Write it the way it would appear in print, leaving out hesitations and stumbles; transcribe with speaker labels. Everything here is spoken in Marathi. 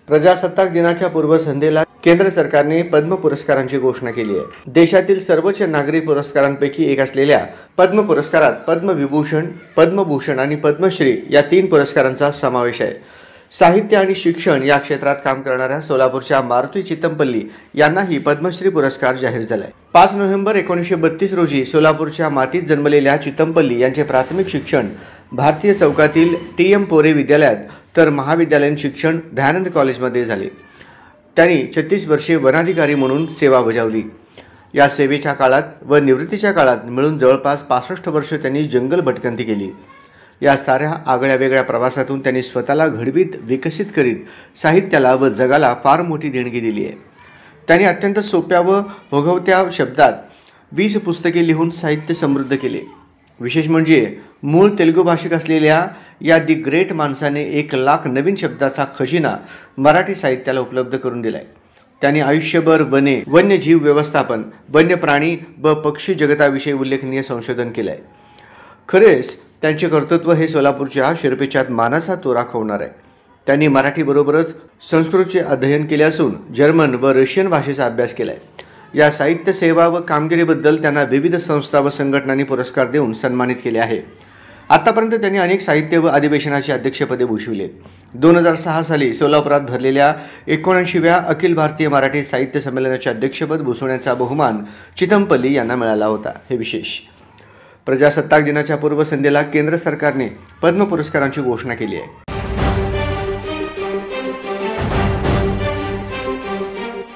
Speaker 1: प्रजासत्ताक दिनाच्या पूर्वसंध्येला केंद्र सरकारने पद्म पुरस्कारांची घोषणा केली आहे। देशातील सर्वोच्च नागरी पुरस्कारांपैकी एक असलेल्या पद्म पुरस्कारात पद्मविभूषण, पद्मभूषण आणि पद्मश्री या 3 पुरस्कारांचा समावेश आहे। साहित्य आणि शिक्षण या क्षेत्रात काम करणाऱ्या सोलापूरच्या मारुती चितमपल्ली यांनाही पद्मश्री पुरस्कार जाहीर झालाय। 5 नोव्हेंबर 1932 रोजी सोलापूरच्या मातीत जन्मलेल्या चितमपल्ली यांचे प्राथमिक शिक्षण भारतीय चौकातील टी.एम. पोरे विद्यालयात तर महाविद्यालयीन शिक्षण दयानंद कॉलेजमध्ये झाले। त्यांनी 36 वर्षे वनाधिकारी म्हणून सेवा बजावली। या सेवेच्या काळात व निवृत्तीच्या काळात मिळून जवळपास 65 वर्ष त्यांनी जंगल भटकंती केली। या साऱ्या आगळ्या वेगळ्या प्रवासातून त्यांनी स्वतःला घडवीत विकसित करीत साहित्याला व जगाला फार मोठी देणगी दिली आहे। त्यांनी अत्यंत सोप्या व ओघवत्या शब्दात 20 पुस्तके लिहून साहित्य समृद्ध केले। विशेष म्हणजे मूळ तेलुगू भाषिक असलेल्या या दी ग्रेट माणसाने 1 लाख नवीन शब्दाचा खजिना मराठी साहित्याला उपलब्ध करून दिलाय। त्यांनी आयुष्यभर वने, वन्यजीव व्यवस्थापन, वन्य प्राणी व पक्षी जगताविषयी उल्लेखनीय संशोधन केलंय। खरेच त्यांचे कर्तृत्व हे सोलापूरच्या शिरपेचात मानाचा तोरा खोवणार आहे। त्यांनी मराठीबरोबरच संस्कृतचे अध्ययन केले असून जर्मन व रशियन भाषेचा अभ्यास केलाय। या साहित्य सेवा व कामगिरीबद्दल त्यांना विविध संस्था व संघटनांनी पुरस्कार देऊन सन्मानित केले आहे। आतापर्यंत त्यांनी अनेक साहित्य व अधिवेशनाचे अध्यक्षपदे भूषविले। 2006 साली सोलापुरात भरलेल्या 79व्या अखिल भारतीय मराठी साहित्य संमेलनाचे अध्यक्षपद भूषवण्याचा बहुमान चितमपल्ली यांना मिळाला होता। हे विशेष। प्रजासत्ताक दिनाच्या पूर्वसंध्येला केंद्र सरकारने पद्म पुरस्कारांची घोषणा केली आहे।